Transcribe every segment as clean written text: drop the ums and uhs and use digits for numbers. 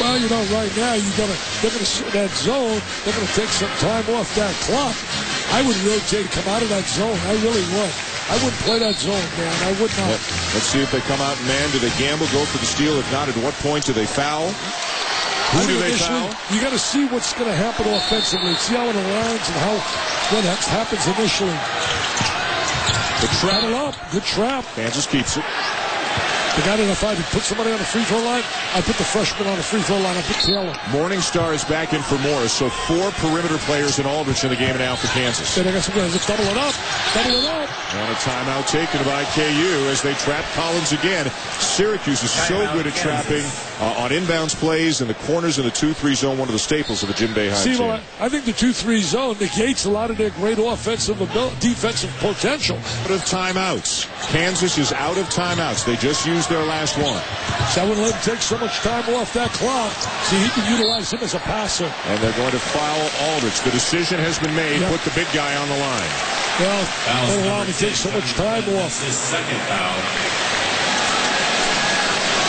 Well, you know, right now they're gonna that zone. They're gonna take some time off that clock. I would rotate, come out of that zone. I really would. I wouldn't play that zone, man. I would not. Let's see if they come out man. Do they gamble, go for the steal? If not, at what point do they foul? Who do they foul? You got to see what's going to happen offensively. See how it aligns and what happens initially. The trap. Up. Good trap. Kansas keeps it. The guy that if I had to put somebody on the free throw line, I put the freshman on the free throw line. I put Taylor. Morningstar is back in for Morris, so 4 perimeter players in Aldrich in the game now for Kansas. And I got some guys. Let's double it up. Double it up. And a timeout taken by KU as they trap Collins again. Syracuse is so good at trapping on inbounds plays in the corners in the 2-3 zone, one of the staples of the Jim Boeheim team. Well, I think the 2-3 zone negates a lot of their great offensive defensive potential. Out of timeouts. Kansas is out of timeouts. They just used their last one. So I wouldn't let him take so much time off that clock. See, he can utilize him as a passer. And they're going to foul Aldrich. The decision has been made. Yep. Put the big guy on the line. Well, don't allow him to take so much time off. His second foul.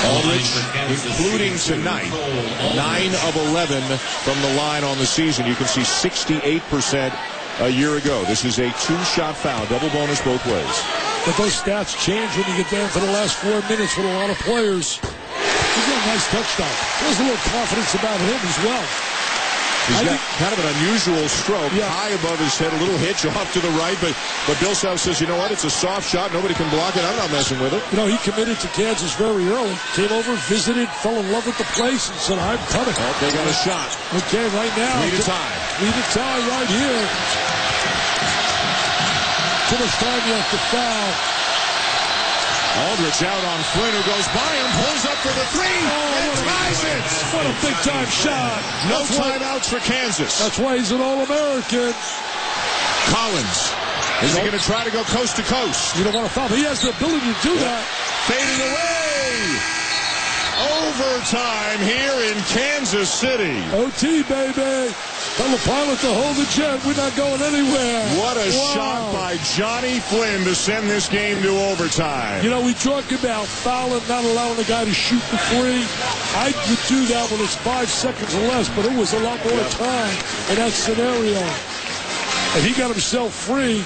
Aldrich, including tonight, 9 of 11 from the line on the season. You can see 68% a year ago. This is a 2-shot foul, double bonus both ways. But those stats change when you get down to the last 4 minutes with a lot of players. He's got a nice touchdown. There's a little confidence about him as well. He's got kind of an unusual stroke, high above his head, a little hitch off to the right, but Bill Self says, you know what, it's a soft shot, nobody can block it, I'm not messing with it. You know, he committed to Kansas very early, came over, visited, fell in love with the place, and said, I'm coming. Oh, they got a shot. Okay, right now. Lead a tie. Lead a tie right here. Too much time left to foul. Aldrich out on Flynn, who goes by him, pulls up for the 3, and ties it! What a big-time shot. No timeouts for Kansas. That's why he's an All-American. Collins. Is he going to try to go coast to coast? You don't want to foul. He has the ability to do that. Fading away. Overtime here in Kansas City. OT, baby. Tell the pilot to hold the jet. We're not going anywhere. What a shot by Johnny Flynn to send this game to overtime. You know, we talk about fouling, not allowing the guy to shoot the 3. I would do that when it's 5 seconds or less, but it was a lot more time in that scenario. And he got himself free.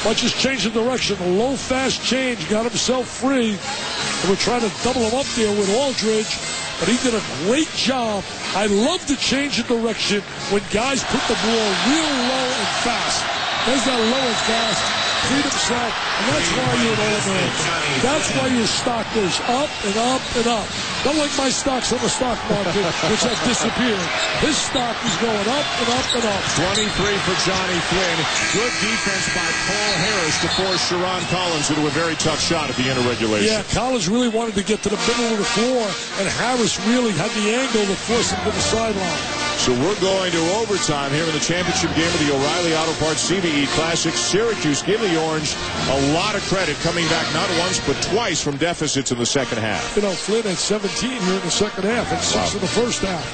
But just change the direction. A low, fast change. Got himself free. And we're trying to double him up there with Aldridge. But he did a great job. I love the change of direction when guys put the ball real low and fast. There's that low and fast. Freed himself. And that's why you're an All-American. That's why your stock goes up and up and up. Don't like my stocks on the stock market, which have disappeared. His stock is going up and up and up. 23 for Johnny Flynn. Good defense by Paul Harris to force Sharon Collins into a very tough shot at the end of regulation. Yeah, Collins really wanted to get to the middle of the floor, and Harris really had the angle to force him to the sideline. So we're going to overtime here in the championship game of the O'Reilly Auto Parts CBE Classic. Syracuse give the Orange a lot of credit, coming back not once but twice from deficits in the second half. You know, Flynn had 17 here in the second half and 6 in the first half.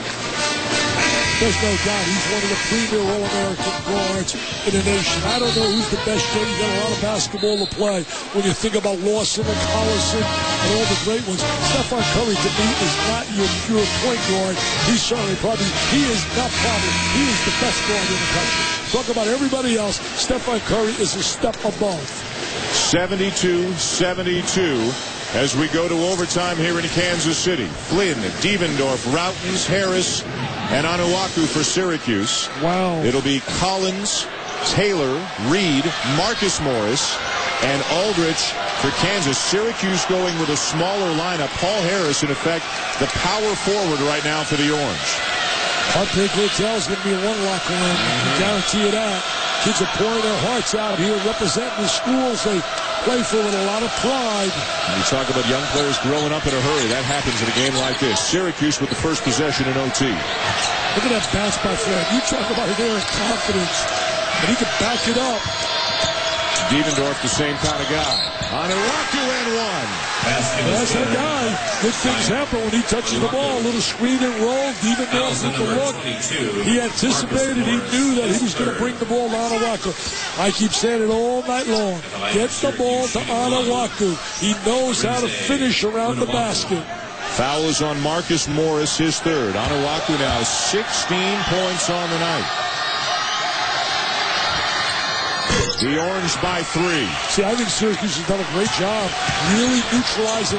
There's no doubt he's one of the premier All-American guards in the nation. I don't know who's the best yet. He's got a lot of basketball to play. When you think about Lawson and Collison and all the great ones, Stephon Curry to me is not your pure point guard. He's certainly he is the best guard in the country. Talk about everybody else. Stephon Curry is a step above. 72-72 as we go to overtime here in Kansas City. Flynn, Devendorf, Routens, Harris, and Onuaku for Syracuse. Wow. It'll be Collins, Taylor, Reed, Marcus Morris, and Aldrich for Kansas. Syracuse going with a smaller lineup. Paul Harris, in effect, the power forward right now for the Orange. Heartbreak Hotel's going to be one locker room. I guarantee you that. Kids are pouring their hearts out here, representing the schools they play for with a lot of pride. And you talk about young players growing up in a hurry. That happens in a game like this. Syracuse with the first possession in OT. Look at that bounce by Fred. You talk about their confidence, and he can back it up. Devendorf, the same kind of guy. Onuaku and one. That's that guy. Good things happen when he touches the ball. A little screen and roll. Devendorf with the look. He anticipated. He knew that he was going to bring the ball to Onuaku. I keep saying it all night long. Get the ball to Onuaku. He knows how to finish around the basket. Foul is on Marcus Morris, his third. Onuaku now 16 points on the night. The Orange by 3. See, I think Syracuse has done a great job really neutralizing